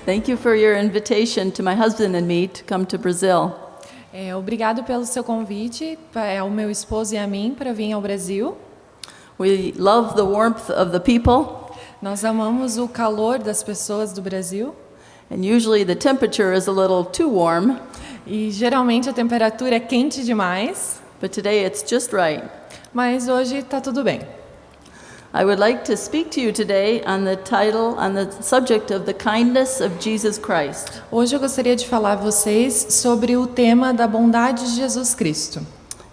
Thank you for your invitation to my husband and me to come to Brazil. Obrigado pelo seu convite ao meu esposo e a mim para vir ao Brasil. We love the warmth of the people, Nós amamos o calor das pessoas do Brasil and usually the temperature is a little too warm, e geralmente a temperatura é quente demais, but today it's just right. mas hoje está tudo bem. I would like to speak to you today on the subject of the kindness of Jesus Christ. Hoje eu gostaria de falar a vocês sobre o tema da bondade de Jesus Cristo.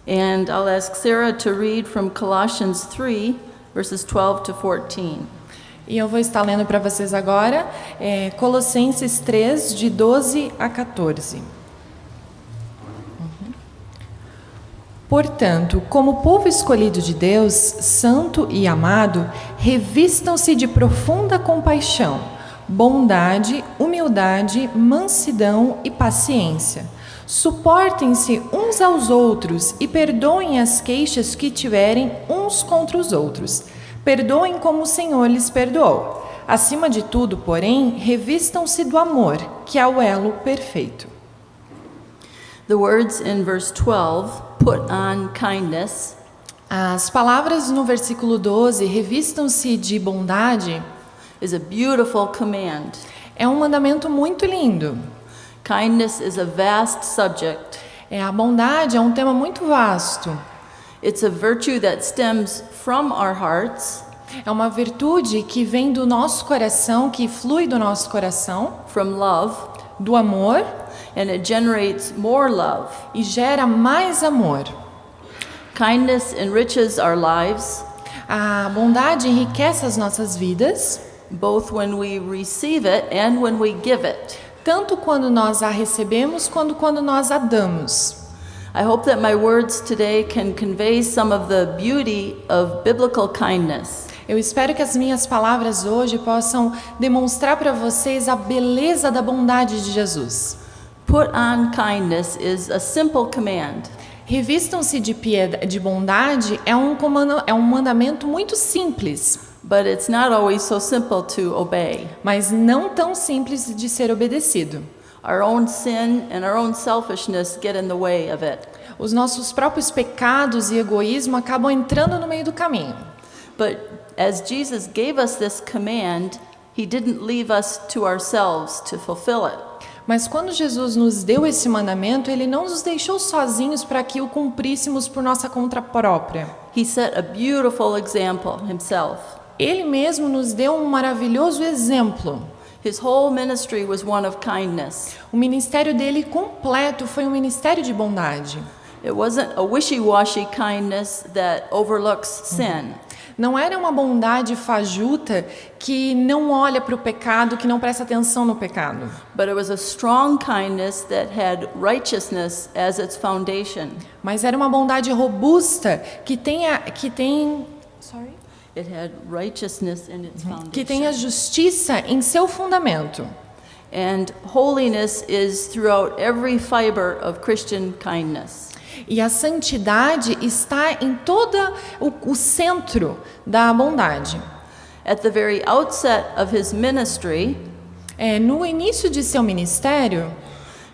And I'll ask Sarah to read from Colossians 3, verses 12 to 14. E eu vou estar lendo para vocês agora Colossenses 3, de 12 a 14. Portanto, como povo escolhido de Deus, santo e amado, revistam-se de profunda compaixão, bondade, humildade, mansidão e paciência. Suportem-se uns aos outros e perdoem as queixas que tiverem uns contra os outros. Perdoem como o Senhor lhes perdoou. Acima de tudo, porém, revistam-se do amor, que é o elo perfeito. The words in verse 12, put on kindness, As palavras no versículo 12, revistam-se de bondade, is a beautiful command. é um mandamento muito lindo. Kindness is a vast subject. A bondade é um tema muito vasto. It's a virtue that stems from our hearts, É uma virtude que vem do nosso coração, que flui do nosso coração, from love, do amor, and it generates more love. e gera mais amor. Kindness enriches our lives, A bondade enriquece as nossas vidas, both when we receive it and when we give it. tanto quando nós a recebemos quanto quando nós a damos. I hope that my words today can convey some of the beauty of biblical kindness. Eu espero que as minhas palavras hoje possam demonstrar para vocês a beleza da bondade de Jesus. Put on kindness is a simple command. Revistam-se de bondade é um mandamento muito simples, But it's not always so simple to obey. mas não tão simples de ser obedecido. Our own sin and our own selfishness get in the way of it. Os nossos próprios pecados e egoísmo acabam entrando no meio do caminho. But as Jesus gave us this command, he didn't leave us to ourselves to fulfill it. Mas quando Jesus nos deu esse mandamento, ele não nos deixou sozinhos para que o cumpríssemos por nossa conta própria. He set a beautiful example himself. Ele mesmo nos deu um maravilhoso exemplo. His whole ministry was one of kindness. O ministério dele completo foi um ministério de bondade. It wasn't a wishy-washy kindness that overlooks sin. Não era uma bondade fajuta que não olha para o pecado, que não presta atenção no pecado. But it was a strong kindness that had righteousness as its foundation. Mas era uma bondade robusta que tem It had righteousness in its que tem a foundation. justiça em seu fundamento. And holiness is throughout every fiber of Christian kindness. E a santidade está em todo o centro da bondade. At the very outset of his ministry, No início de seu ministério,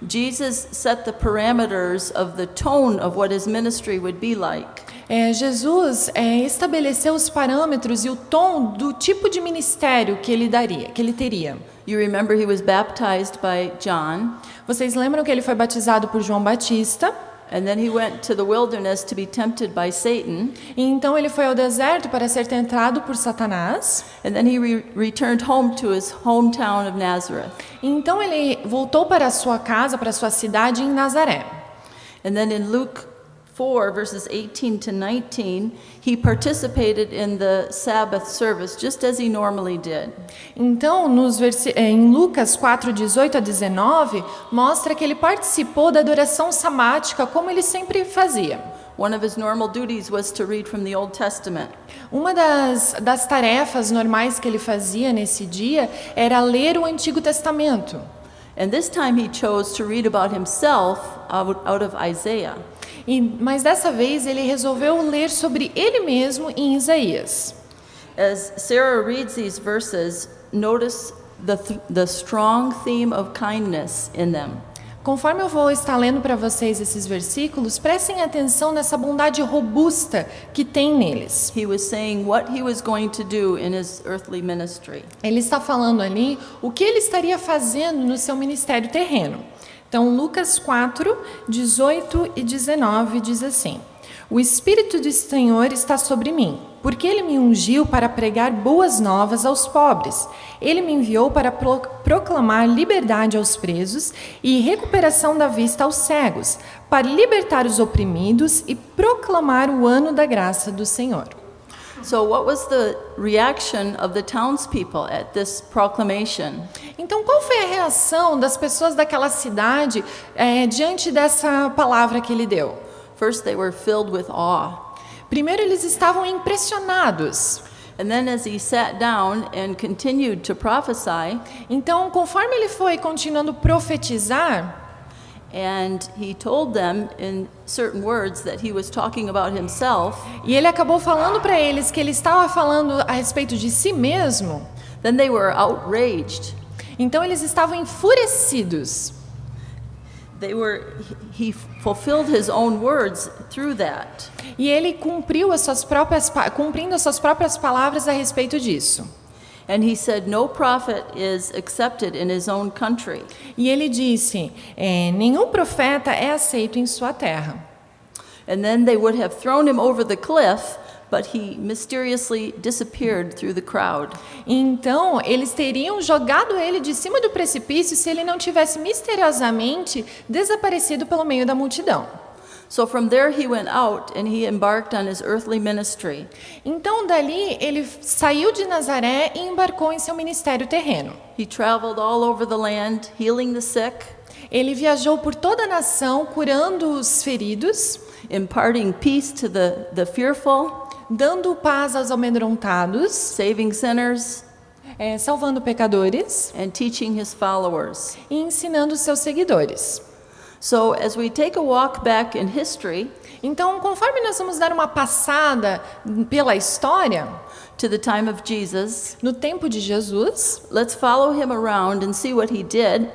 Jesus set the parameters of the tone of what his ministry would be like. Jesus estabeleceu os parâmetros e o tom do tipo de ministério que ele teria. You remember he was baptized by John, Vocês lembram que ele foi batizado por João Batista? and then he went to the wilderness to be tempted by Satan, E então ele foi ao deserto para ser tentado por Satanás. and then he returned home to his hometown of Nazareth. E então ele voltou para a sua casa, para a sua cidade em Nazaré. And then in Luke 4, verses 18 to 19, he participated in the Sabbath service just as he normally did. Então, em Lucas 4, 18 a 19, mostra que ele participou da adoração sabática como ele sempre fazia. One of his normal duties was to read from the Old Testament. Uma das tarefas normais que ele fazia nesse dia era ler o Antigo Testamento. And this time he chose to read about himself out of Isaiah. Mas dessa vez ele resolveu ler sobre ele mesmo em Isaías. As Sarah reads these verses, notice the strong theme of kindness in them. Conforme eu vou estar lendo para vocês esses versículos, prestem atenção nessa bondade robusta que tem neles. He was saying what he was going to do in his earthly ministry. Ele está falando ali o que ele estaria fazendo no seu ministério terreno. Então, Lucas 4, 18 e 19 diz assim: O Espírito do Senhor está sobre mim, porque Ele me ungiu para pregar boas novas aos pobres. Ele me enviou para proclamar liberdade aos presos e recuperação da vista aos cegos, para libertar os oprimidos e proclamar o ano da graça do Senhor. So what was the reaction of the townspeople at this proclamation? Então, qual foi a reação das pessoas daquela cidade diante dessa palavra que ele deu? First, they were filled with awe. Primeiro, eles estavam impressionados. And then as he sat down and continued to prophesy, Então, conforme ele foi continuando a profetizar, and he told them in certain words that he was talking about himself, e ele acabou falando para eles que ele estava falando a respeito de si mesmo, then they were outraged. então eles estavam enfurecidos. He fulfilled his own words through that. E ele cumprindo as suas próprias palavras a respeito disso. And he said, no prophet is accepted in his own country. E ele disse, nenhum profeta é aceito em sua terra. And then they would have thrown him over the cliff, but he mysteriously disappeared through the crowd. Então, eles teriam jogado ele de cima do precipício se ele não tivesse misteriosamente desaparecido pelo meio da multidão. So from there he went out and he embarked on his earthly ministry. Então, dali, ele saiu de Nazaré e embarcou em seu ministério terreno. He traveled all over the land, healing the sick, Ele viajou por toda a nação, curando os feridos, imparting peace to the fearful, dando paz aos amedrontados, saving sinners, salvando pecadores and teaching his followers. e ensinando os seus seguidores. So as we take a walk back in history Então, conforme nós vamos dar uma passada pela história, to the time of Jesus, no tempo de Jesus, let's follow him around and see what he did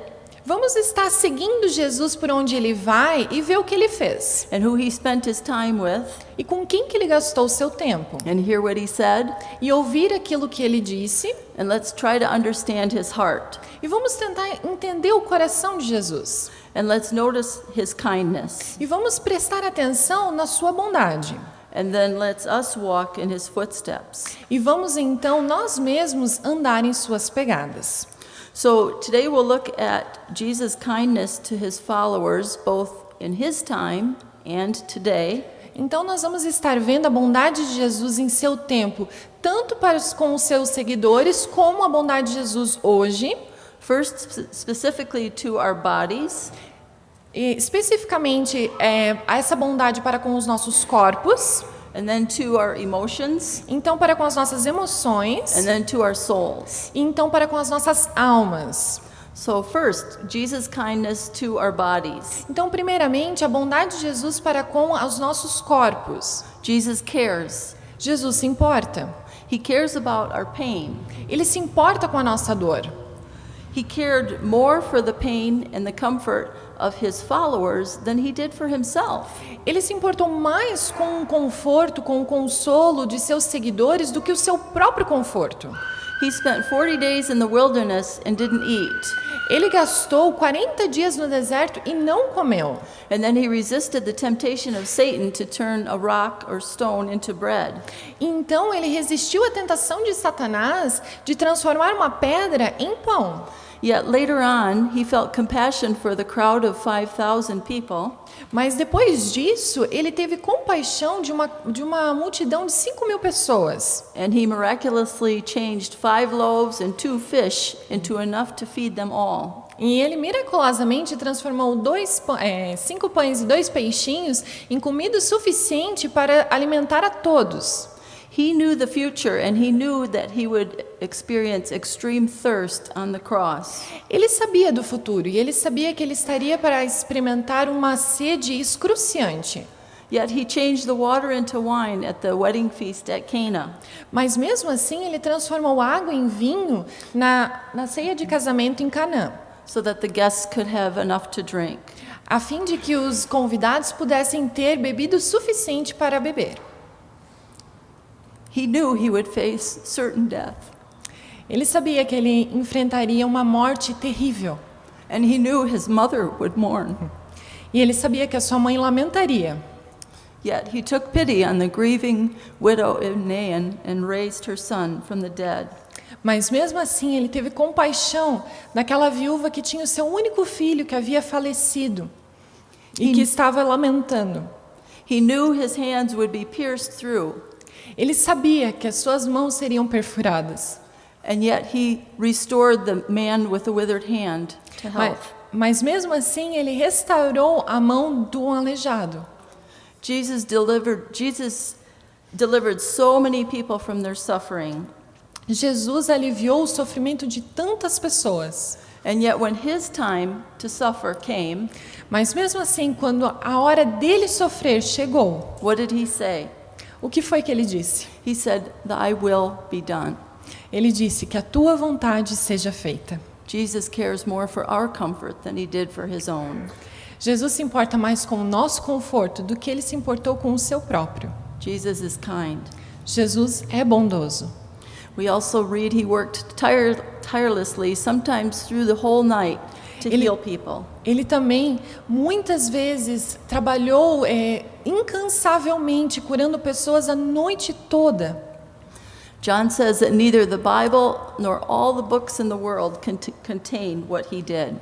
vamos estar seguindo Jesus por onde ele vai e ver o que ele fez. and who he spent his time with, E com quem que ele gastou o seu tempo. and hear what he said, E ouvir aquilo que ele disse. and let's try to understand his heart. E vamos tentar entender o coração de Jesus. And let's notice his kindness. E vamos prestar atenção na sua bondade. And then let's us walk in his footsteps. E vamos então nós mesmos andar em suas pegadas. So today we'll look at Jesus' kindness to his followers, both in his time and today. Então nós vamos estar vendo a bondade de Jesus em seu tempo, tanto com os seus seguidores, como a bondade de Jesus hoje. First, specifically to our bodies, E especificamente essa bondade para com os nossos corpos, and then to our emotions, então para com as nossas emoções, and then to our souls. e então para com as nossas almas. So first, Jesus' kindness to our bodies. Então, primeiramente, a bondade de Jesus para com os nossos corpos. Jesus cares. Jesus se importa. He cares about our pain. Ele se importa com a nossa dor. He cared more for the pain and the comfort of his followers than he did for himself. Ele se importou mais com o conforto, com o consolo de seus seguidores do que o seu próprio conforto. He spent 40 days in the wilderness and didn't eat. Ele gastou 40 dias no deserto e não comeu. And then he resisted the temptation of Satan to turn a rock or stone into bread. Então ele resistiu à tentação de Satanás de transformar uma pedra em pão. Yet later on, he felt compassion for the crowd of 5,000 people. Mas depois disso, ele teve compaixão de uma multidão de 5.000 pessoas. And he miraculously changed 5 loaves and 2 fish into enough to feed them all. E ele miraculosamente transformou 5 pães e 2 peixinhos em comida suficiente para alimentar a todos. He knew the future and he knew that he would experience extreme thirst on the cross. Ele sabia do futuro e ele sabia que ele estaria para experimentar uma sede excruciante. Yet he changed the water into wine at the wedding feast at Cana. Mas mesmo assim, ele transformou água em vinho na ceia de casamento em Canaã, So that the guests could have enough to drink. a fim de que os convidados pudessem ter bebido o suficiente para beber. He knew he would face certain death, Ele sabia que ele enfrentaria uma morte terrível. and he knew his mother would mourn. E ele sabia que a sua mãe lamentaria. Yet he took pity on the grieving widow of Nain and raised her son from the dead. Mas mesmo assim, ele teve compaixão daquela viúva que tinha o seu único filho que havia falecido e que estava lamentando. He knew his hands would be pierced through, Ele sabia que as suas mãos seriam perfuradas. and yet he restored the man with the withered hand to health. Mas mesmo assim, ele restaurou a mão do aleijado. Jesus delivered so many people from their suffering, Jesus aliviou o sofrimento de tantas pessoas. and yet when his time to suffer came, Mas mesmo assim, quando a hora dele sofrer chegou, what did he say? o que foi que ele disse? He said, "Thy will be done." Ele disse que a tua vontade seja feita. Jesus cares more for our comfort than he did for his own. Jesus se importa mais com o nosso conforto do que ele se importou com o seu próprio. Jesus is kind. Jesus é bondoso. We also read he worked tirelessly, sometimes through the whole night, to heal people. Ele também, muitas vezes, trabalhou incansavelmente, curando pessoas a noite toda. John says that neither the Bible nor all the books in the world contain what he did.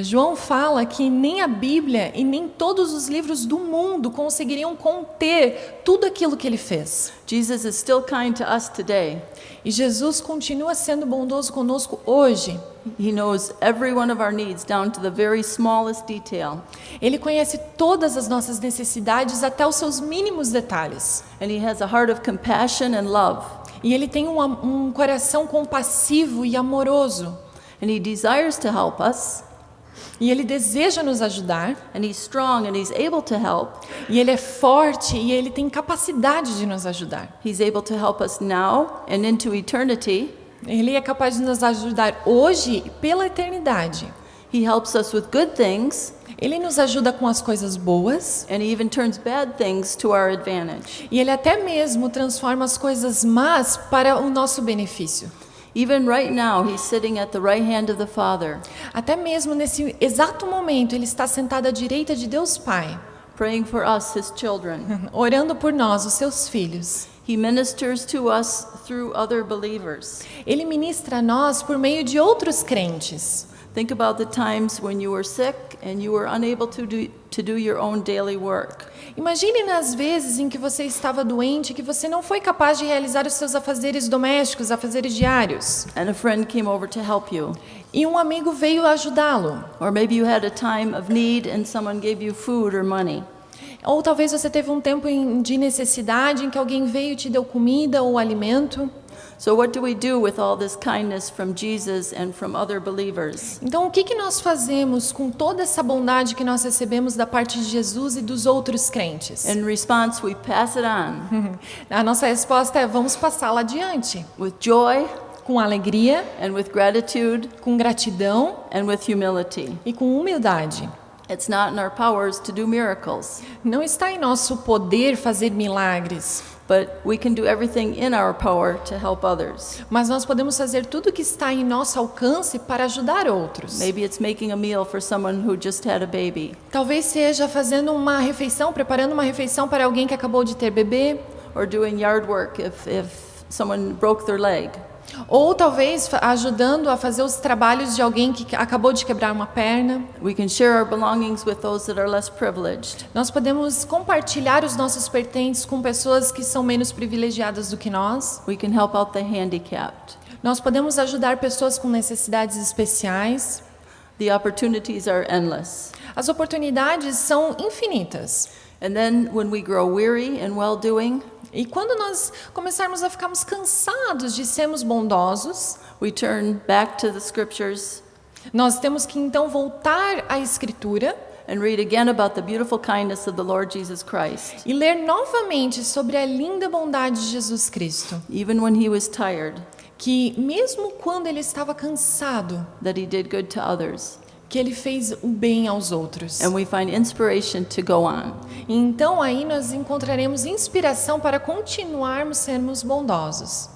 João fala que nem a Bíblia e nem todos os livros do mundo conseguiriam conter tudo aquilo que ele fez. Jesus is still kind to us today. E Jesus continua sendo bondoso conosco hoje. He knows every one of our needs down to the very smallest detail. Ele conhece todas as nossas necessidades até os seus mínimos detalhes. And he has a heart of compassion and love. E ele tem um coração compassivo e amoroso. And he desires to help us. E ele deseja nos ajudar. And he's strong and he's able to help. E ele é forte e ele tem capacidade de nos ajudar. He's able to help us now and into eternity. Ele é capaz de nos ajudar hoje e pela eternidade. He helps us with good things. Ele nos ajuda com as coisas boas. And he even turns bad things to our advantage. E ele até mesmo transforma as coisas más para o nosso benefício. Even right now, he's sitting at the right hand of the Father, Até mesmo nesse exato momento, ele está sentado à direita de Deus Pai, praying for us, his children. orando por nós, os seus filhos. He ministers to us through other believers. Ele ministra a nós por meio de outros crentes. Think about the times when you were sick and you were unable to do your own daily work. Imagine nas vezes em que você estava doente, que você não foi capaz de realizar os seus afazeres domésticos, afazeres diários. And a friend came over to help you. E um amigo veio ajudá-lo. Or maybe you had a time of need and someone gave you food or money. Ou talvez você teve um tempo de necessidade em que alguém veio e te deu comida ou alimento. So what do we do with all this kindness from Jesus and from other believers? Então, o que nós fazemos com toda essa bondade que nós recebemos da parte de Jesus e dos outros crentes? In response, we pass it on A nossa resposta é: vamos passá-la adiante, with joy com alegria, and with gratitude com gratidão and with humility. e com humildade. It's not in our powers to do miracles, Não está em nosso poder fazer milagres, but we can do everything in our power to help others. mas nós podemos fazer tudo o que está em nosso alcance para ajudar outros. Maybe it's making a meal for someone who just had a baby, Talvez seja fazendo uma refeição, preparando uma refeição para alguém que acabou de ter bebê, or doing yard work if someone broke their leg. ou talvez ajudando a fazer os trabalhos de alguém que acabou de quebrar uma perna. We can share our belongings with those that are less privileged. Nós podemos compartilhar os nossos pertences com pessoas que são menos privilegiadas do que nós. We can help out the handicapped. Nós podemos ajudar pessoas com necessidades especiais. The opportunities are endless. As oportunidades são infinitas. And then when we grow weary in well-doing, E quando nós começarmos a ficarmos cansados de sermos bondosos, we turn back to the scriptures nós temos que então voltar à Escritura and read again about the beautiful kindness of the Lord Jesus Christ. e ler novamente sobre a linda bondade de Jesus Cristo, Even when he was tired, que mesmo quando ele estava cansado, that he did good to others. que ele fez o bem aos outros. And we find inspiration to go on. E então aí nós encontraremos inspiração para continuarmos sermos bondosos.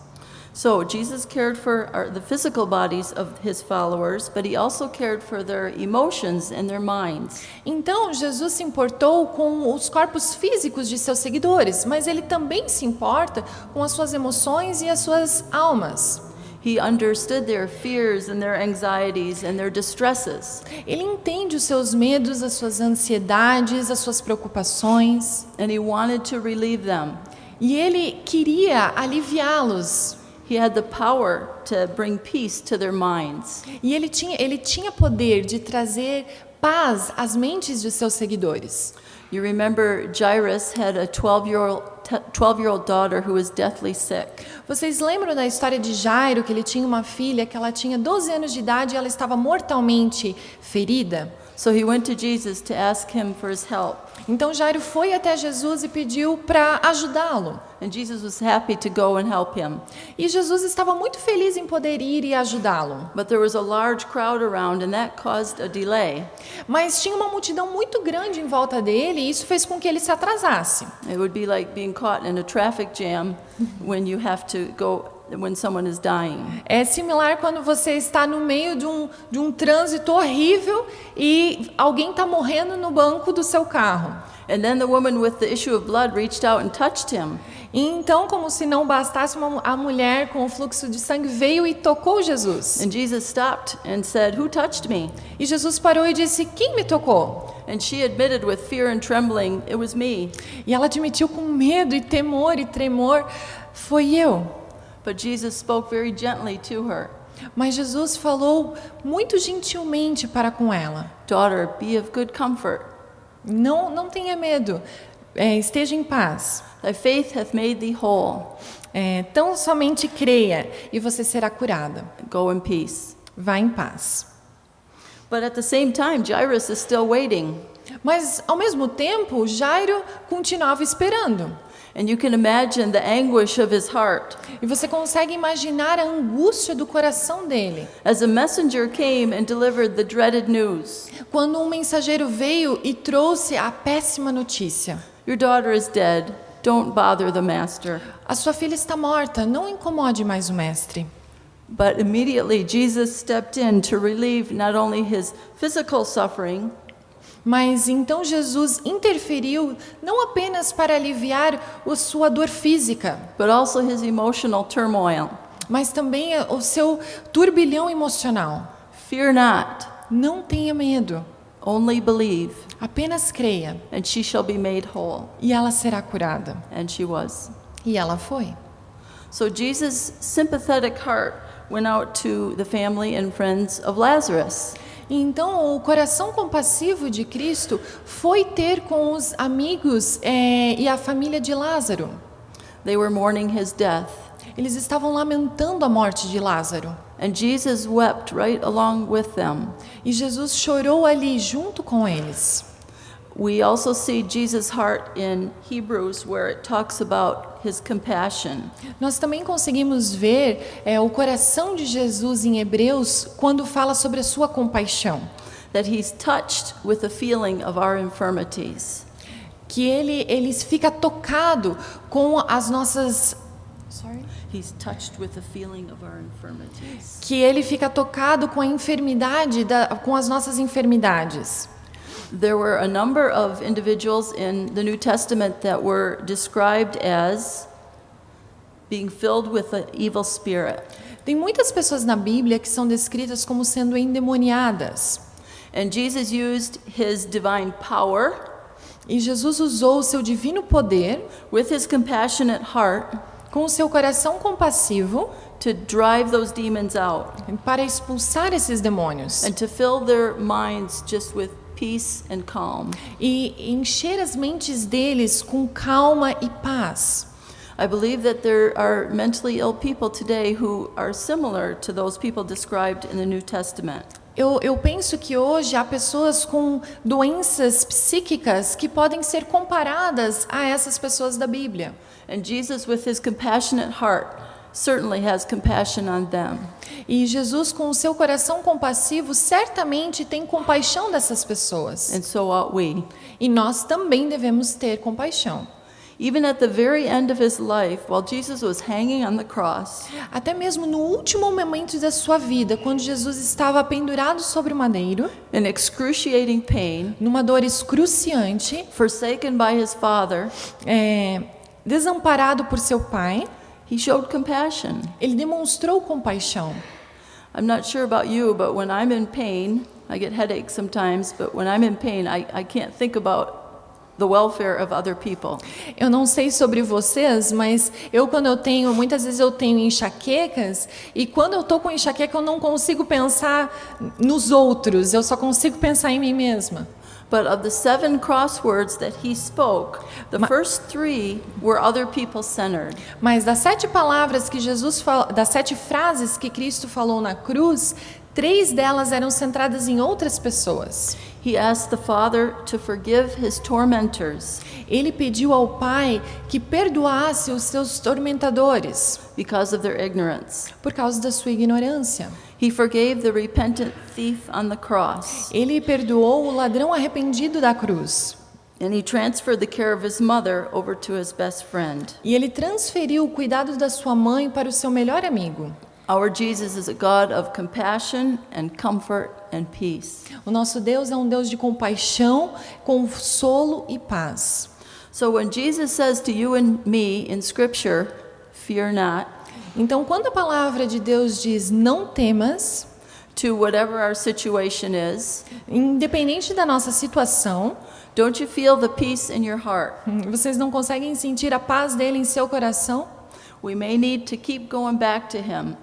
So Jesus cared for the physical bodies of his followers, but he also cared for their emotions and their minds. Então Jesus se importou com os corpos físicos de seus seguidores, mas ele também se importa com as suas emoções e as suas almas. He understood their fears and their anxieties and their distresses, Ele entende os seus medos, as suas ansiedades, as suas preocupações, and he wanted to relieve them. e ele queria aliviá-los. He had the power to bring peace to their minds. E ele tinha poder de trazer paz às mentes de seus seguidores. You remember Jairus had a 12-year-old daughter who was deathly sick. Vocês lembram da história de Jairo, que ele tinha uma filha que ela tinha 12 anos de idade e ela estava mortalmente ferida? So he went to Jesus to ask him for his help. Então Jairo foi até Jesus e pediu para ajudá-lo. And Jesus was happy to go and help him. E Jesus estava muito feliz em poder ir e ajudá-lo. But there was a large crowd around and that caused a delay. Mas tinha uma multidão muito grande em volta dele e isso fez com que ele se atrasasse. It would be like being caught in a traffic jam when you have to go when someone is dying. É similar quando você está no meio de um trânsito horrível e alguém está morrendo no banco do seu carro. And then the woman with the issue of blood reached out and touched him. E então, como se não bastasse, a mulher com o fluxo de sangue veio e tocou Jesus. And Jesus stopped and said, "Who touched me?" E Jesus parou e disse: "Quem me tocou?" And she admitted with fear and trembling, "It was me." E ela admitiu com medo e temor e tremor: "Foi eu." But Jesus spoke very gently to her. Mas Jesus falou muito gentilmente para com ela: "Daughter, be of good comfort. Não tenha medo, esteja em paz. Thy faith hath made thee whole. Tão somente creia e você será curada. Go in peace." Vá em paz. But at the same time, Jairus is still waiting. Mas, ao mesmo tempo, Jairo continuava esperando. And you can imagine the anguish of his heart E você consegue imaginar a angústia do coração dele. as a messenger came and delivered the dreaded news. Quando um mensageiro veio e trouxe a péssima notícia: Your daughter is dead. Don't bother the master. a sua filha está morta, não incomode mais o mestre. But immediately Jesus stepped in to relieve not only his physical suffering, Mas então Jesus interferiu não apenas para aliviar a sua dor física, but also his emotional turmoil. mas também o seu turbilhão emocional. Fear not, Não tenha medo, only believe, apenas creia and she shall be made whole. e ela será curada. And she was. E ela foi. So Jesus' sympathetic heart went out to the family and friends of Lazarus. E então o coração compassivo de Cristo foi ter com os amigos e a família de Lázaro. They were mourning his death. Eles estavam lamentando a morte de Lázaro. And Jesus wept right along with them. E Jesus chorou ali junto com eles. We also see Jesus' heart in Hebrews, where it talks about his compassion. Nós também conseguimos ver o coração de Jesus em Hebreus quando fala sobre a sua compaixão. That he's touched with the feeling of our infirmities. Que ele fica tocado com as nossas... He's touched with the feeling of our infirmities. Que ele fica tocado com a enfermidade, com as nossas enfermidades. There were a number of individuals in the New Testament that were described as being filled with an evil spirit. Tem muitas pessoas na Bíblia que são descritas como sendo endemoniadas. And Jesus used his divine power E Jesus usou o seu divino poder, with his compassionate heart com o seu coração compassivo, to drive those demons out para expulsar esses demônios. and to fill their minds just with peace and calm. E encher as mentes deles com calma e paz. I believe that there are mentally ill people today who are similar to those people described in the New Testament. Eu penso que hoje há pessoas com doenças psíquicas que podem ser comparadas a essas pessoas da Bíblia. And Jesus, with his compassionate heart, certainly has compassion on them. E Jesus, com o seu coração compassivo, certamente tem compaixão dessas pessoas. And so ought we. E nós também devemos ter compaixão. Even at the very end of his life, while Jesus was hanging on the cross, Até mesmo no último momento da sua vida, quando Jesus estava pendurado sobre o madeiro, in excruciating pain, numa dor excruciante, forsaken by his Father, desamparado por seu pai, he showed compassion. ele demonstrou compaixão. I'm not sure about you, but when I'm in pain, I get headaches sometimes, but when I'm in pain, I can't think about the welfare of other people. Eu não sei sobre vocês, mas muitas vezes eu tenho enxaquecas, e quando eu tô com enxaqueca eu não consigo pensar nos outros, eu só consigo pensar em mim mesma. But of the 7 crosswords that he spoke, the first 3 were other people centered. Mas das 7 palavras que Jesus falou, das 7 frases que Cristo falou na cruz, 3 delas eram centradas em outras pessoas. He asked the Father to forgive his tormentors Ele pediu ao Pai que perdoasse os seus tormentadores because of their ignorance. por causa da sua ignorância. He forgave the repentant thief on the cross, Ele perdoou o ladrão arrependido da cruz. and he transferred the care of his mother over to his best friend. E ele transferiu o cuidado da sua mãe para o seu melhor amigo. Our Jesus is a God of compassion and comfort and peace. O nosso Deus é um Deus de compaixão, consolo e paz. So when Jesus says to you and me in Scripture, fear not, Então, quando a palavra de Deus diz não temas, to whatever our situation is, independente da nossa situação, don't you feel the peace in your heart? vocês não conseguem sentir a paz dele em seu coração? We may need to keep going back to him,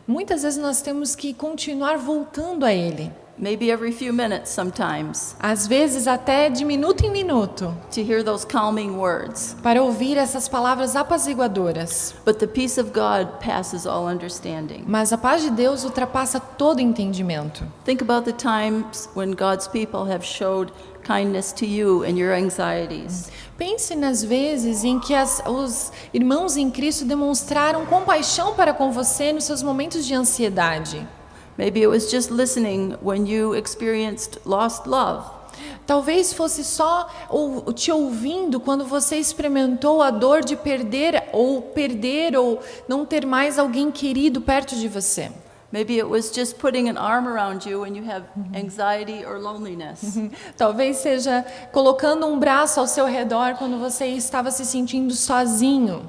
Muitas vezes nós temos que continuar voltando a ele. maybe every few minutes sometimes, Às vezes até de minuto em minuto, to hear those calming words. para ouvir essas palavras apaziguadoras. But the peace of God passes all understanding. Mas a paz de Deus ultrapassa todo entendimento. Think about the times when God's people have showed kindness to you and your anxieties. Pense nas vezes em que os irmãos em Cristo demonstraram compaixão para com você nos seus momentos de ansiedade. Maybe it was just listening when you experienced lost love. Talvez fosse só te ouvindo quando você experimentou a dor de perder ou não ter mais alguém querido perto de você. Maybe it was just putting an arm around you when you have anxiety or loneliness. Talvez seja colocando um braço ao seu redor quando você estava se sentindo sozinho.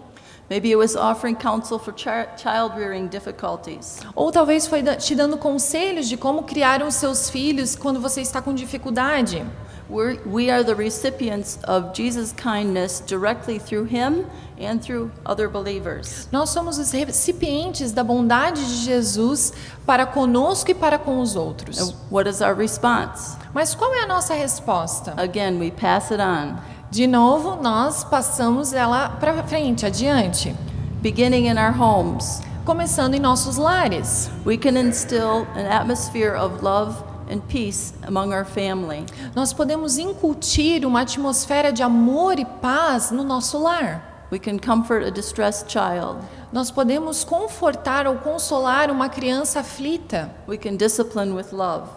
Maybe it was offering counsel for child-rearing difficulties. Ou talvez foi te dando conselhos de como criar os seus filhos quando você está com dificuldade. We are the recipients of Jesus' kindness directly through him and through other believers. Nós somos os recipientes da bondade de Jesus para conosco e para com os outros. And what is our response? Mas qual é a nossa resposta? Again, we pass it on. De novo, nós passamos ela para frente, adiante. Beginning in our homes, Começando em nossos lares. we can instill an atmosphere of love and peace among our family. Nós podemos incutir uma atmosfera de amor e paz no nosso lar. We can comfort a distressed child. Nós podemos confortar ou consolar uma criança aflita. We can discipline with love.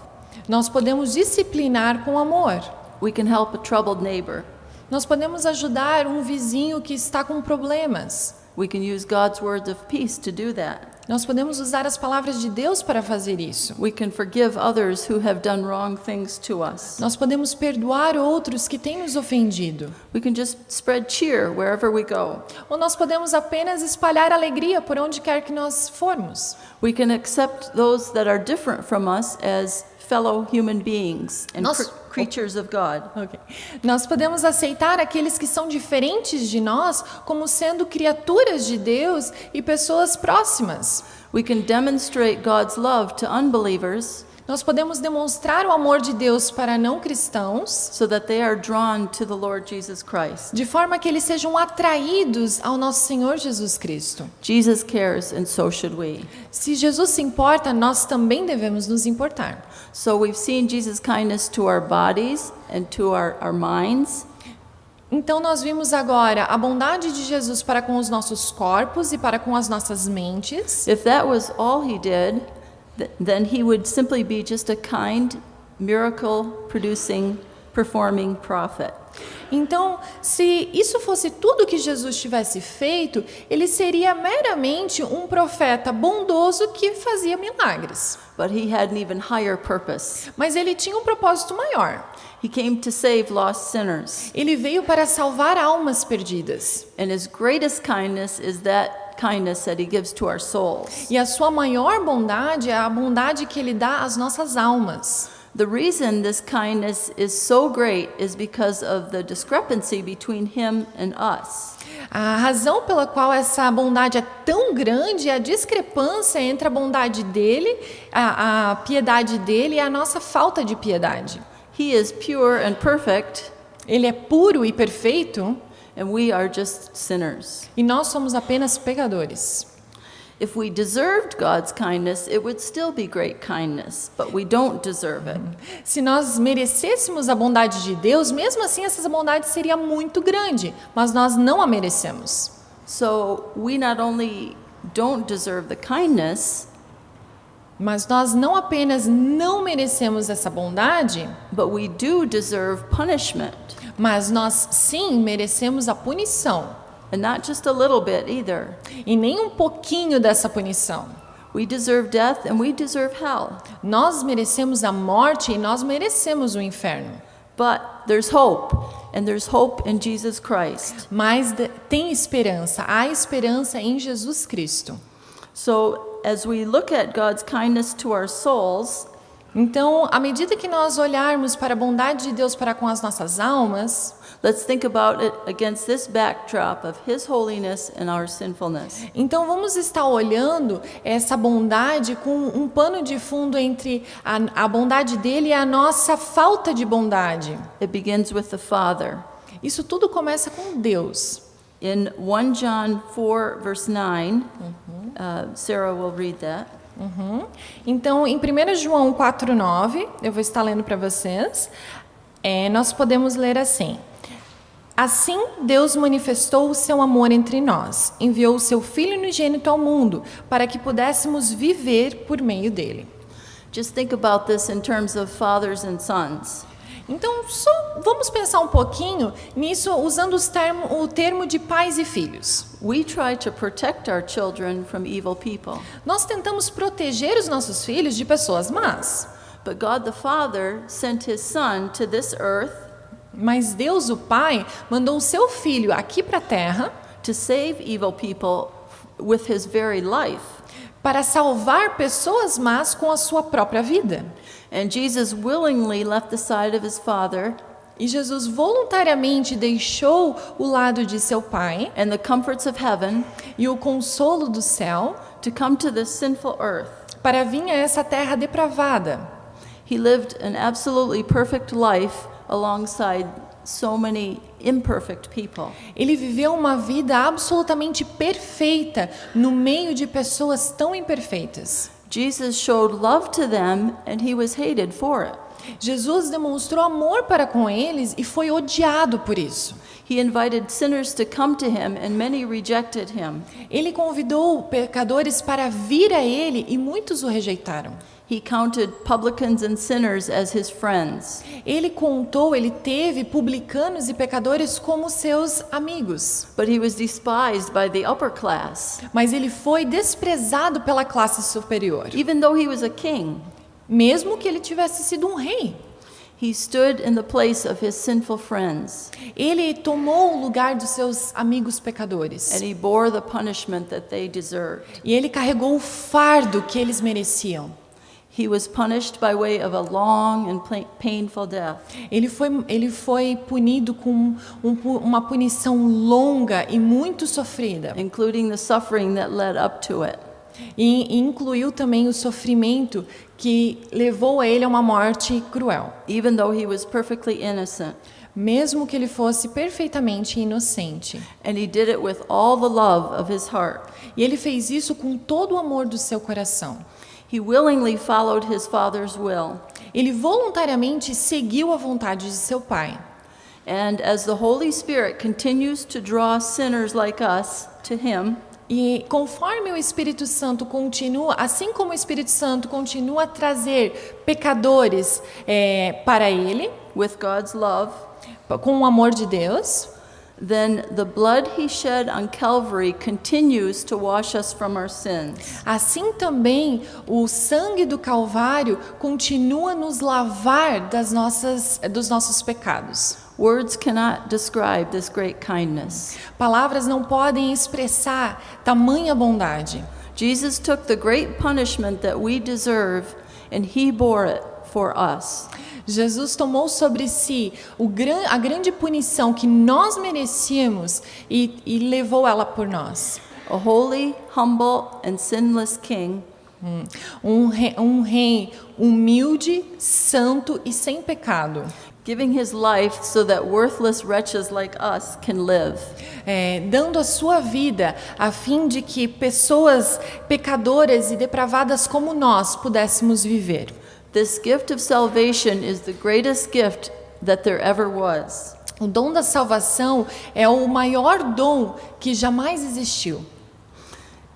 Nós podemos disciplinar com amor. We can help a troubled neighbor. Nós podemos ajudar um vizinho que está com problemas. We can use God's words of peace to do that. Nós podemos usar as palavras de Deus para fazer isso. We can forgive others who have done wrong things to us. Nós podemos perdoar outros que têm nos ofendido. We can just spread cheer wherever we go. Ou nós podemos apenas espalhar alegria por onde quer que nós formos. We can accept those that are different from us as fellow human beings and creatures of God. Okay. Nós podemos aceitar aqueles que são diferentes de nós como sendo criaturas de Deus e pessoas próximas. We can demonstrate God's love to unbelievers Nós podemos demonstrar o amor de Deus para não cristãos, so that they are drawn to the Lord Jesus Christ. de forma que eles sejam atraídos ao nosso Senhor Jesus Cristo. Jesus cares, and so should we. Se Jesus se importa, nós também devemos nos importar. So we've seen Jesus' kindness to our bodies and to our minds. Então nós vimos agora a bondade de Jesus para com os nossos corpos e para com as nossas mentes. If that was all he did, then he would simply be just a kind, miracle-producing, performing prophet. Então, se isso fosse tudo que Jesus tivesse feito, ele seria meramente um profeta bondoso que fazia milagres. But he had an even higher purpose. Mas ele tinha um propósito maior. He came to save lost sinners. Ele veio para salvar almas perdidas. And his greatest kindness is that kindness that he gives to our souls. E a sua maior bondade é a bondade que ele dá às nossas almas. The reason this kindness is so great is because of the discrepancy between him and us. A razão pela qual essa bondade é tão grande é a discrepância entre a bondade dele, a piedade dele e a nossa falta de piedade. He is pure and perfect, Ele é puro e perfeito and we are just sinners. e nós somos apenas pecadores. If we deserved God's kindness, it would still be great kindness, but we don't deserve it. Se nós merecêssemos a bondade de Deus, mesmo assim essa bondade seria muito grande, mas nós não a merecemos. So we not only don't deserve the kindness, Mas nós não apenas não merecemos essa bondade, but we do deserve punishment, mas nós sim merecemos a punição. and not just a little bit either. E nem um pouquinho dessa punição. We deserve death and we deserve hell. Nós merecemos a morte e nós merecemos o inferno. But there's hope, and there's hope in Jesus Christ. Mas tem esperança, há esperança em Jesus Cristo. So as we look at God's kindness to our souls, Então, à medida que nós olharmos para a bondade de Deus para com as nossas almas, let's think about it against this backdrop of His holiness and our sinfulness. então vamos estar olhando essa bondade com um pano de fundo entre a bondade dele e a nossa falta de bondade. It begins with the Father. Isso tudo começa com Deus. In 1 John 4, verse 9, Sarah will read that. Então, em 1 João 4,9, eu vou estar lendo para vocês, nós podemos ler assim: Assim, Deus manifestou o seu amor entre nós, enviou o seu Filho unigênito ao mundo, para que pudéssemos viver por meio dele. Just think about this in terms of fathers and sons. Então, só vamos pensar um pouquinho nisso usando o termo de pais e filhos. We try to protect our children from evil people, Nós tentamos proteger os nossos filhos de pessoas más, but God the Father sent His Son to this earth mas Deus, o Pai, mandou o seu Filho aqui para a Terra to save evil people with His very life. para salvar pessoas más com a sua própria vida. And Jesus willingly left the side of His Father E Jesus voluntariamente deixou o lado de seu Pai and the comforts of heaven e o consolo do céu to come to this sinful earth. para vir a essa terra depravada. He lived an absolutely perfect life alongside so many imperfect people. Ele viveu uma vida absolutamente perfeita no meio de pessoas tão imperfeitas. Jesus showed love to them and He was hated for it. Jesus demonstrou amor para com eles e foi odiado por isso. He invited sinners to come to Him and many rejected Him. Ele convidou pecadores para vir a ele e muitos o rejeitaram. He counted publicans and sinners as His friends. Ele teve publicanos e pecadores como seus amigos. But He was despised by the upper class, Mas ele foi desprezado pela classe superior, even though He was a king. mesmo que ele tivesse sido um rei. He stood in the place of His sinful friends, Ele tomou o lugar dos seus amigos pecadores. and He bore the punishment that they deserved. E ele carregou o fardo que eles mereciam. He was punished by way of a long and painful death. Ele foi punido com uma punição longa e muito sofrida. Including the suffering that led up to it. E incluiu também o sofrimento que levou ele a uma morte cruel, even though he was perfectly innocent. mesmo que ele fosse perfeitamente inocente. And he did it with all the love of his heart. E ele fez isso com todo o amor do seu coração. He willingly followed his Father's will. Ele voluntariamente seguiu a vontade de seu pai. And as the Holy Spirit continues to draw sinners like us to him, E conforme o Espírito Santo continua, assim como o Espírito Santo continua a trazer pecadores para ele, with God's love, com o amor de Deus, then the blood he shed on Calvary continues to wash us from our sins. assim também o sangue do Calvário continua a nos lavar dos nossos pecados. Words cannot describe this great kindness. Palavras não podem expressar tamanha bondade. Jesus took the great punishment that we deserve, and he bore it for us. Jesus tomou sobre si a grande punição que nós merecíamos e levou ela por nós. A holy, humble, and sinless king Um rei humilde, santo e sem pecado, giving his life so that worthless wretches like us can live. dando a sua vida a fim de que pessoas pecadoras e depravadas como nós pudéssemos viver. This gift of salvation is the greatest gift that there ever was. O dom da salvação é o maior dom que jamais existiu.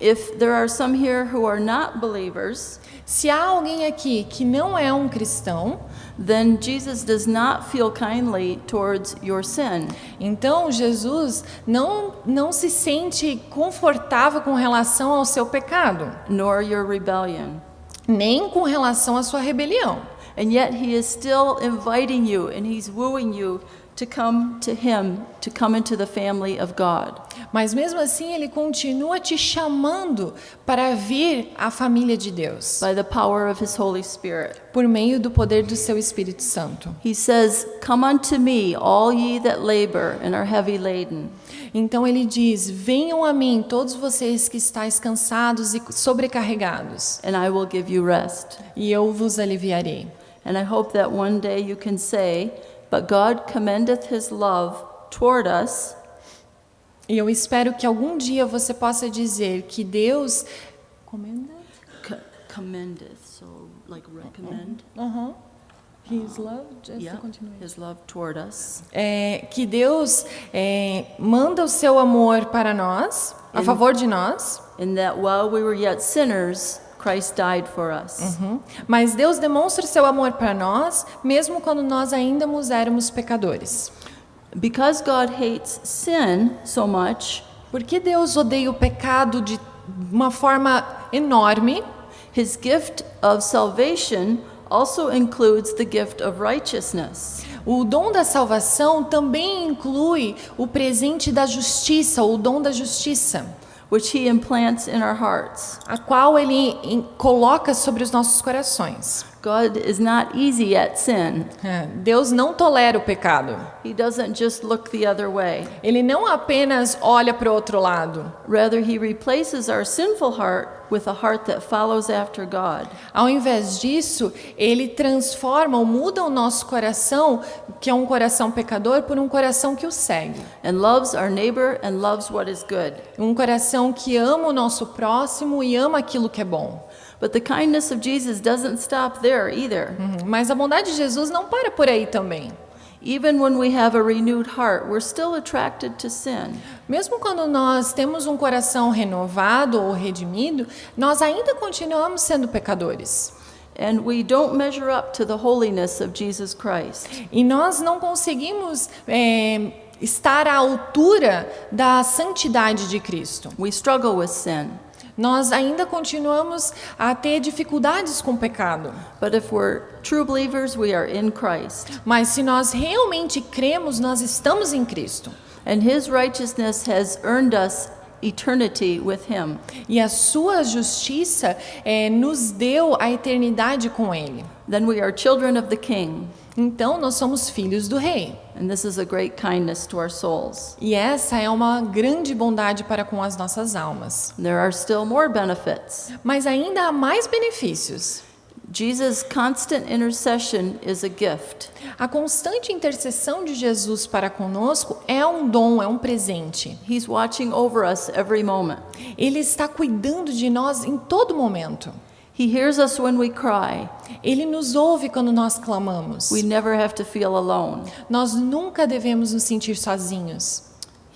If there are some here who are not believers, Se há alguém aqui que não é um cristão, then Jesus does not feel kindly towards your sin. então Jesus não se sente confortável com relação ao seu pecado, Nor your rebellion. nem com relação à sua rebelião. And yet he is still inviting you and he's wooing you to come to him, to come into the family of God. Mas mesmo assim ele continua te chamando para vir à família de Deus, By the power of his Holy Spirit. por meio do poder do seu Espírito Santo. He says, "Come unto me, all ye that labor and are heavy laden, Então ele diz: venham a mim todos vocês que estáis cansados e sobrecarregados, and I will give you rest." e eu vos aliviarei. And I hope that one day you can say, "But God commendeth his love toward us E eu espero que algum dia você possa dizer que Deus commendeth, so like recommend, His love, just yeah, to continue. his love toward us, Que Deus manda o seu amor para nós, a favor de nós, in that while we were yet sinners, Christ died for us." mas Deus demonstra o seu amor para nós, mesmo quando nós ainda éramos pecadores. Because God hates sin so much, Porque Deus odeia o pecado de uma forma enorme, his gift of salvation also includes the gift of righteousness. o dom da salvação também inclui o presente da justiça, o dom da justiça, Which he implants in our hearts. a qual ele coloca sobre os nossos corações. God is not easy at sin. Deus não tolera o pecado. He doesn't just look the other way. Ele não apenas olha para o outro lado. Rather, he replaces our sinful heart with a heart that follows after God. Ao invés disso, ele transforma ou muda o nosso coração, que é um coração pecador, por um coração que o segue. And loves our neighbor and loves what is good. Um coração que ama o nosso próximo e ama aquilo que é bom. But the kindness of Jesus doesn't stop there either. Mas a bondade de Jesus não para por aí também. Even when we have a renewed heart, we're still attracted to sin. Mesmo quando nós temos um coração renovado ou redimido, nós ainda continuamos sendo pecadores. And we don't measure up to the holiness of Jesus Christ. E nós não conseguimos estar à altura da santidade de Cristo. We struggle with sin. Nós ainda continuamos a ter dificuldades com o pecado. But if we're true believers, we are in Christ. Mas se nós realmente cremos, nós estamos em Cristo. And his righteousness has earned us eternity with him. E a sua justiça nos deu a eternidade com Ele. Then we are children of the King. Então nós somos filhos do Rei. And this is a great kindness to our souls. E essa é uma grande bondade para com as nossas almas. There are still more benefits. Mas ainda há mais benefícios. Jesus' constant intercession is a gift. A constante intercessão de Jesus para conosco é um dom, é um presente. He's watching over us every moment. Ele está cuidando de nós em todo momento. He hears us when we cry. Ele nos ouve quando nós clamamos. We never have to feel alone. Nós nunca devemos nos sentir sozinhos.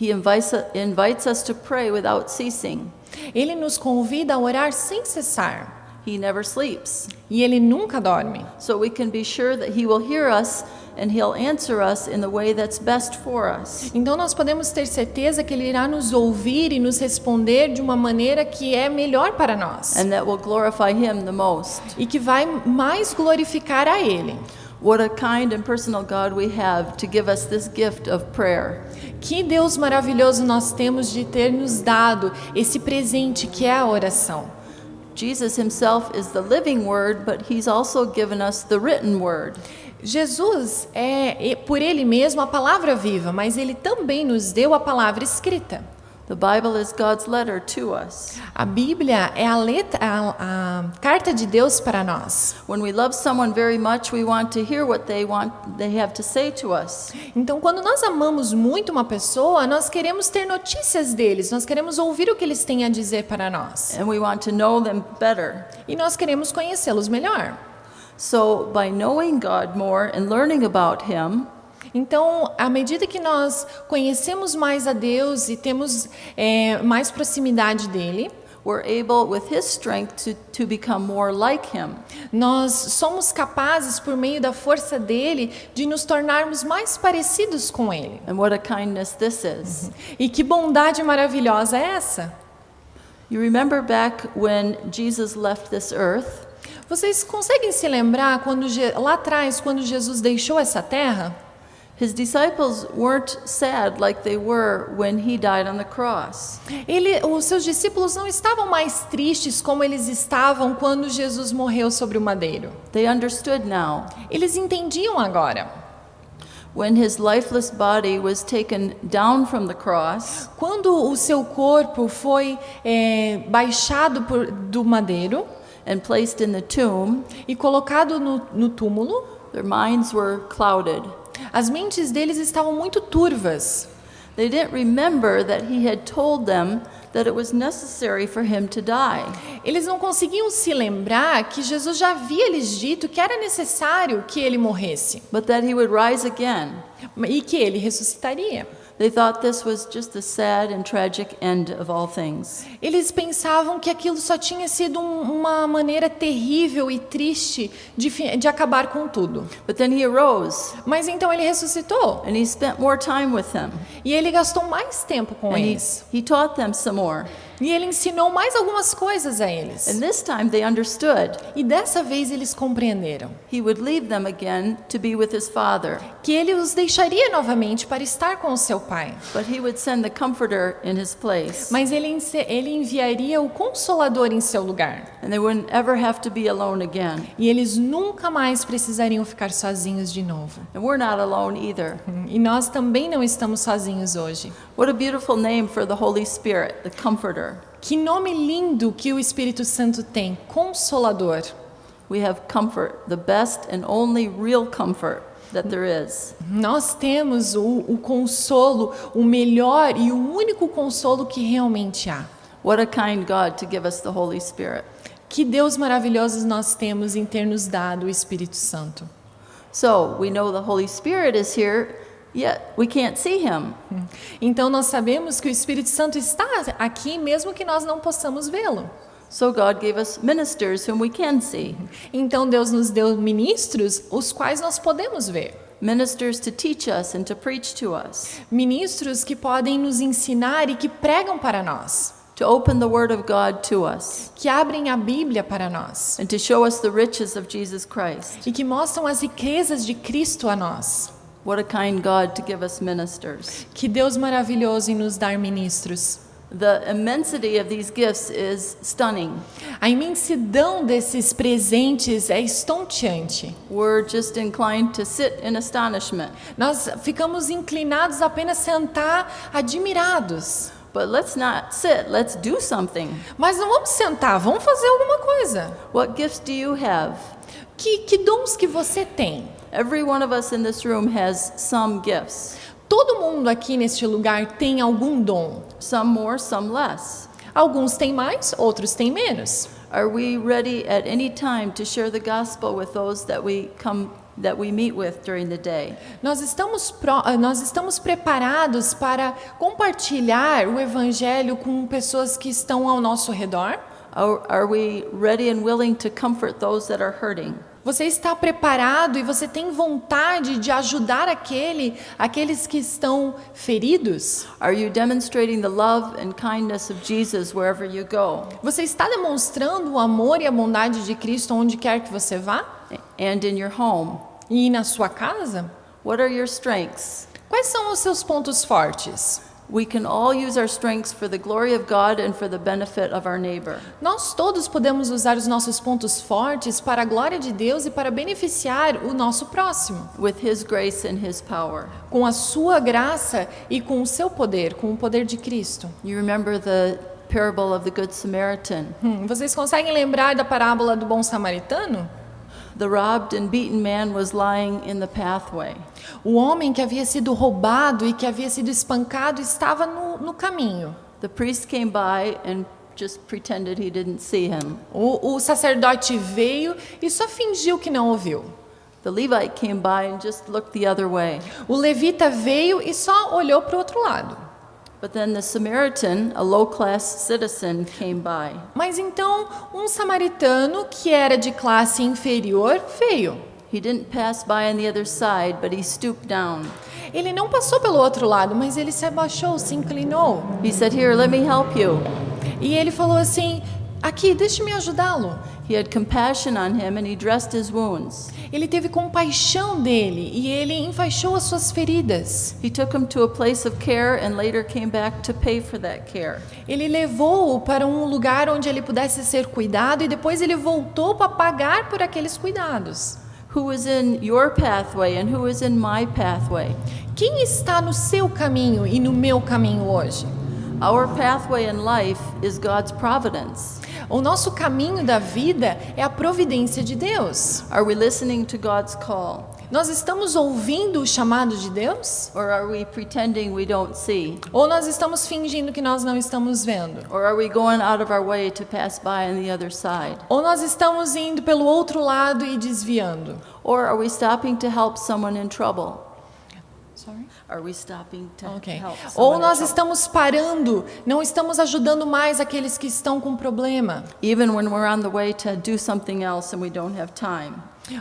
He invites us to pray without ceasing. Ele nos convida a orar sem cessar. He never sleeps. E ele nunca dorme. So we can be sure that he will hear us and he'll answer us in the way that's best for us. Então nós podemos ter certeza que ele irá nos ouvir e nos responder de uma maneira que é melhor para nós. And that will glorify him the most. E que vai mais glorificar a ele. What a kind and personal God we have to give us this gift of prayer. Que Deus maravilhoso nós temos de ter nos dado esse presente que é a oração. Jesus himself is the living word, but he's also given us the written word. Jesus é por ele mesmo a palavra viva, mas ele também nos deu a palavra escrita. The Bible is God's letter to us. A Bíblia é a carta de Deus para nós. When we love someone very much, we want to hear what they have to say to us. Então, quando nós amamos muito uma pessoa, nós queremos ter notícias deles, nós queremos ouvir o que eles têm a dizer para nós. And we want to know them better. E nós queremos conhecê-los melhor. So, by knowing God more and learning about him, então, à medida que nós conhecemos mais a Deus e temos mais proximidade dele, we're able, with his strength, to become more like him. Nós somos capazes, por meio da força dele, de nos tornarmos mais parecidos com ele. And what a kindness this is. E que bondade maravilhosa é essa? You remember back when Jesus left this earth? Vocês conseguem se lembrar lá atrás, quando Jesus deixou essa terra? His disciples weren't sad like they were when he died on the cross. Os seus discípulos não estavam mais tristes como eles estavam quando Jesus morreu sobre o madeiro. They understood now. Eles entendiam agora. When his lifeless body was taken down from the cross, quando o seu corpo foi baixado do madeiro and placed in the tomb, e colocado no túmulo, their minds were clouded. As mentes deles estavam muito turvas. They didn't remember that he had told them that it was necessary for him to die. Eles não conseguiam se lembrar que Jesus já havia lhes dito que era necessário que ele morresse. But that he would rise again. E que ele ressuscitaria. They thought this was just the sad and tragic end of all things. Eles pensavam que aquilo só tinha sido uma maneira terrível e triste de acabar com tudo. But then he arose. Mas então ele ressuscitou. And he spent more time with them. E ele gastou mais tempo com eles. He taught them some more. E ele ensinou mais algumas coisas a eles. And this time they understood. E dessa vez eles compreenderam. He would leave them again to be with his Father. Que ele os deixaria novamente para estar com o seu Pai. But he would send the Comforter in his place. Mas ele enviaria o Consolador em seu lugar. And they wouldn't ever have to be alone again. E eles nunca mais precisariam ficar sozinhos de novo. And we're not alone either. E nós também não estamos sozinhos hoje. What a beautiful name for the Holy Spirit, the Comforter. Que nome lindo que o Espírito Santo tem, Consolador. We have comfort, the best and only real comfort that there is. Nós temos o consolo, o melhor e o único consolo que realmente há. What a kind God to give us the Holy Spirit. Que Deus maravilhoso nós temos em ter nos dado o Espírito Santo. So, we know the Holy Spirit is here, yet we can't see him. Então nós sabemos que o Espírito Santo está aqui mesmo que nós não possamos vê-lo. So God gave us ministers whom we can see. Então Deus nos deu ministros os quais nós podemos ver. Ministers to teach us and to preach to us. Ministros que podem nos ensinar e que pregam para nós. To open the Word of God to us. Que abrem a Bíblia para nós. And to show us the riches of Jesus Christ. E que mostram as riquezas de Cristo a nós. What a kind God to give us ministers. Que Deus maravilhoso em nos dar ministros. The immensity of these gifts is stunning. A imensidão desses presentes é estonteante. We're just inclined to sit in astonishment. Nós ficamos inclinados a apenas sentar admirados. But let's not sit, let's do something. Mas não vamos sentar, vamos fazer alguma coisa. What gifts do you have? Que dons que você tem? Every one of us in this room has some gifts. Todo mundo aqui neste lugar tem algum dom. Some more, some less. Alguns têm mais, outros têm menos. Are we ready at any time to share the gospel with those that we meet with during the day? Nós estamos preparados para compartilhar o evangelho com pessoas que estão ao nosso redor? Are we ready and willing to comfort those that are hurting? Você está preparado e você tem vontade de ajudar aqueles que estão feridos? Are you demonstrating the love and kindness of Jesus wherever you go? Você está demonstrando o amor e a bondade de Cristo onde quer que você vá? And in your home? E na sua casa? What are your strengths? Quais são os seus pontos fortes? We can all use our strengths for the glory of God and for the benefit of our neighbor. Nós todos podemos usar os nossos pontos fortes para a glória de Deus e para beneficiar o nosso próximo. With His grace and His power. Com a sua graça e com o seu poder, com o poder de Cristo. You remember the parable of the Good Samaritan? Vocês conseguem lembrar da parábola do bom samaritano? The robbed and beaten man was lying in the pathway. O homem que havia sido roubado e que havia sido espancado estava no caminho. The priest came by and just pretended he didn't see him. O sacerdote veio e só fingiu que não ouviu. The Levite came by and just looked the other way. O levita veio e só olhou para o outro lado. But then the Samaritan, a low-class citizen, came by. Mas então um samaritano que era de classe inferior veio. He didn't pass by on the other side, but he stooped down. Ele não passou pelo outro lado, mas ele se abaixou, se inclinou. He said, "Here, let me help you." E ele falou assim: aqui, deixe-me ajudá-lo. He had compassion on him and he dressed his wounds. Ele teve compaixão dele e ele enfaixou as suas feridas. He took him to a place of care and later came back to pay for that care. Ele levou-o para um lugar onde ele pudesse ser cuidado e depois ele voltou para pagar por aqueles cuidados. Who is in your pathway and who is in my pathway? Quem está no seu caminho e no meu caminho hoje? Our pathway in life is God's providence. O nosso caminho da vida é a providência de Deus. Are we listening to God's call? Nós estamos ouvindo o chamado de Deus? Or are we pretending we don't see? Ou nós estamos fingindo que nós não estamos vendo? Or are we going out of our way to pass by on the other side? Ou nós estamos indo pelo outro lado e desviando? Or are we stopping to help someone in trouble? Sorry? Are we stopping to Okay. help Ou someone in nós trouble? estamos parando, não estamos ajudando mais aqueles que estão com problema. Even when we're on the way to do something else and we don't have time.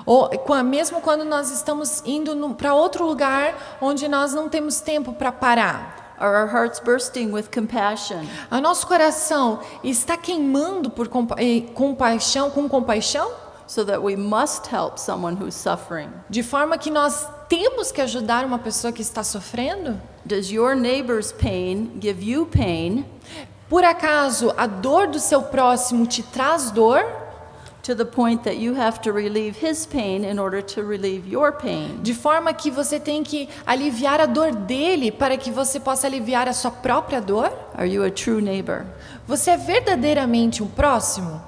Ou mesmo quando nós estamos indo para outro lugar onde nós não temos tempo para parar. Are our hearts bursting with compassion? O nosso coração está queimando por compaixão, com compaixão, So that we must help someone who's suffering. de forma que nós temos que ajudar uma pessoa que está sofrendo? Does your neighbor's pain give you pain Por acaso a dor do seu próximo te traz dor? to the point that you have to relieve his pain in order to relieve your pain? De forma que você tem que aliviar a dor dele para que você possa aliviar a sua própria dor? Are you a true neighbor? Você é verdadeiramente um próximo?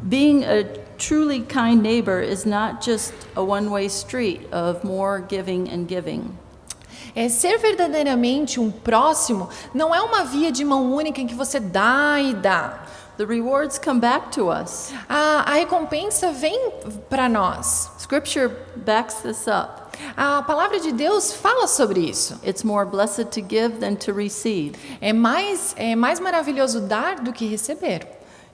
Being a truly kind neighbor is not just a one-way street of more giving and giving. Ser verdadeiramente um próximo não é uma via de mão única em que você dá e dá. The rewards come back to us. A recompensa vem para nós. Scripture backs this up. A palavra de Deus fala sobre isso. It's more blessed to give than to receive. É mais maravilhoso dar do que receber.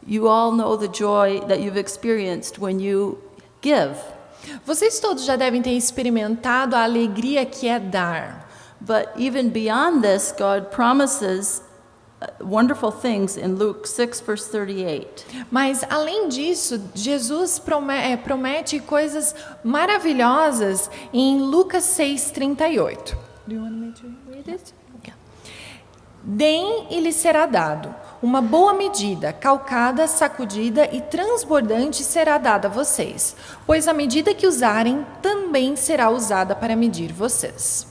You all know the joy that you've experienced when you give. Vocês todos já devem ter experimentado a alegria que é dar. But even beyond this, God promises wonderful things in Luke 6, verse 38. Mas, além disso, Jesus promete coisas maravilhosas em Lucas 6:38. Do you want me to read it? Okay. Deem e lhe será dado. Uma boa medida, calcada, sacudida e transbordante será dada a vocês, pois a medida que usarem também será usada para medir vocês.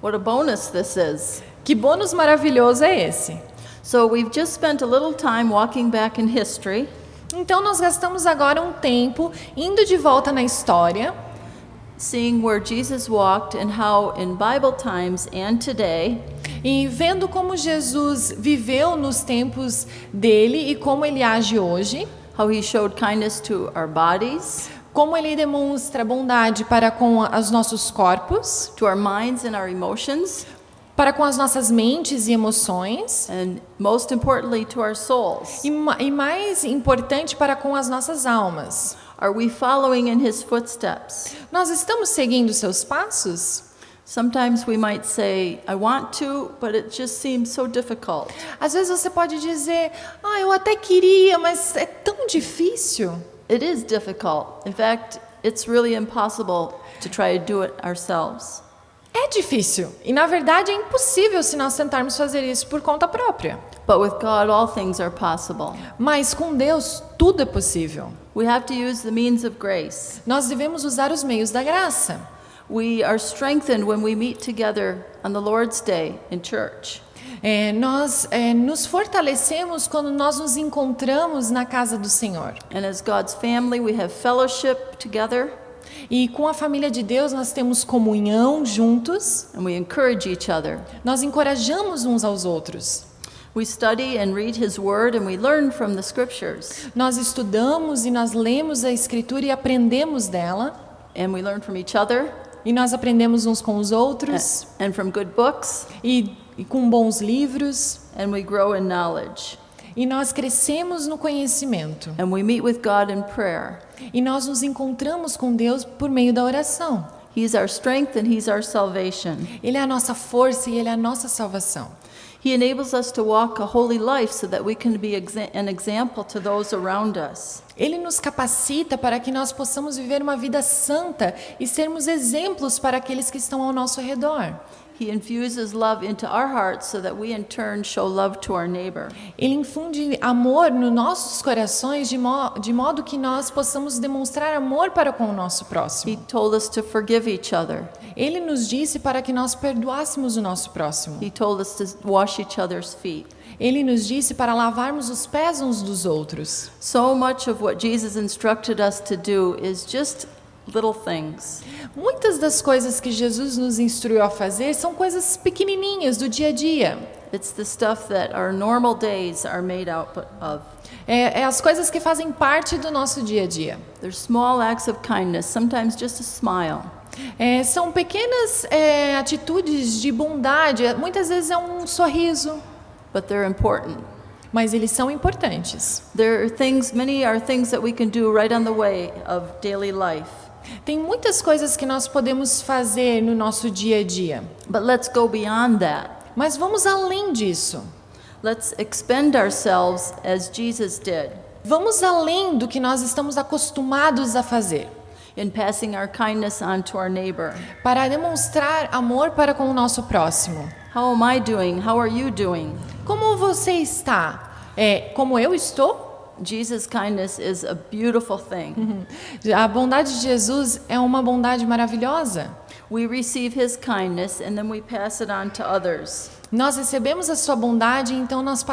What a bonus this is. Que bônus maravilhoso é esse? So we've just spent a little time walking back in history, Então nós gastamos agora um tempo indo de volta na história, seeing where Jesus walked and how in Bible times and today, e vendo como Jesus viveu nos tempos dele e como ele age hoje, how he showed kindness to our bodies, como ele demonstra bondade para com os nossos corpos, to our minds and our emotions, para com as nossas mentes e emoções, and most importantly to our souls. e mais importante, para com as nossas almas. Are we following in his footsteps? Nós estamos seguindo seus passos? Sometimes we might say, I want to, but it just seems so difficult. Às vezes você pode dizer, eu até queria, mas é tão difícil. It is difficult. In fact, it's really impossible to try to do it ourselves. É difícil. E na verdade é impossível se nós tentarmos fazer isso por conta própria. But with God, all things are possible. Mas com Deus tudo é possível. We have to use the means of grace. Nós devemos usar os meios da graça. We are strengthened when we meet together on the Lord's Day in church. Nós nos fortalecemos quando nós nos encontramos na casa do Senhor. And as God's family, we have fellowship together. E com a família de Deus nós temos comunhão juntos. And we encourage each other. Nós encorajamos uns aos outros. We study and read His Word and we learn from the Scriptures. Nós estudamos e nós lemos a Escritura e aprendemos dela. And we learn from each other. E nós aprendemos uns com os outros. And from good books. E com bons livros. And we grow in knowledge. E nós crescemos no conhecimento. And we meet with God in prayer. E nós nos encontramos com Deus por meio da oração. He's our strength and He's our salvation. Ele é a nossa força e Ele é a nossa salvação. He enables us to walk a holy life so that we can be an example to those around us. Ele nos capacita para que nós possamos viver uma vida santa e sermos exemplos para aqueles que estão ao nosso redor. He infuses love into our hearts so that we in turn show love to our neighbor. Ele infunde amor nos nossos corações de modo que nós possamos demonstrar amor para com o nosso próximo. He told us to forgive each other. Ele nos disse para que nós perdoássemos o nosso próximo. He told us to wash each other's feet. Ele nos disse para lavarmos os pés uns dos outros. So much of what Jesus instructed us to do is just little things. Muitas das coisas que Jesus nos instruiu a fazer são coisas pequenininhas do dia a dia. It's the stuff that our normal days are made out of. É as coisas que fazem parte do nosso dia a dia. They're small acts of kindness, sometimes just a smile. São pequenas atitudes de bondade, muitas vezes é um sorriso. But they're important. Mas eles são importantes. Many are things that we can do right on the way of daily life. Tem muitas coisas que nós podemos fazer no nosso dia a dia. But let's go beyond that. Mas vamos além disso. Let's expend ourselves as Jesus did. Vamos além do que nós estamos acostumados a fazer. In passing our kindness on to our neighbor. Para demonstrar amor para com o nosso próximo. How am I doing? How are you doing? Como você está? Como eu estou? Jesus' kindness is a beautiful thing. A bondade de Jesus é uma bondade maravilhosa. We receive His kindness and then we pass it on to others. Nós recebemos a sua bondade, então nós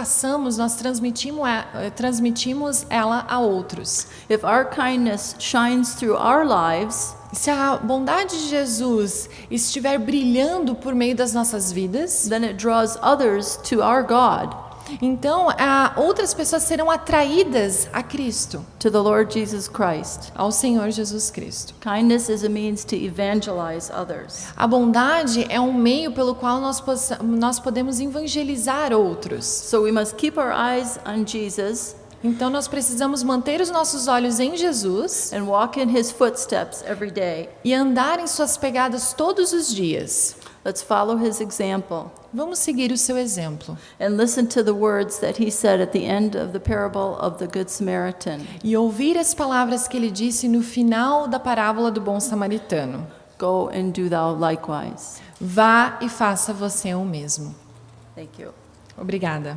transmitimos ela a outros. If our kindness shines through our lives, se a bondade de Jesus estiver brilhando por meio das nossas vidas, then it draws others to our God. Então, outras pessoas serão atraídas a Cristo, to the Lord Jesus Christ. Ao Senhor Jesus Cristo. Kindness is a means to evangelize others. A bondade é um meio pelo qual nós podemos evangelizar outros. So we must keep our eyes on Jesus. Então nós precisamos manter os nossos olhos em Jesus and walk in His footsteps every day. E andar em suas pegadas todos os dias. Let's follow His example. Vamos seguir o seu exemplo. And listen to the words that He said at the end of the parable of the Good Samaritan. E ouvir as palavras que ele disse no final da parábola do bom samaritano. Go and do thou likewise. Vá e faça você o mesmo. Thank you. Obrigada.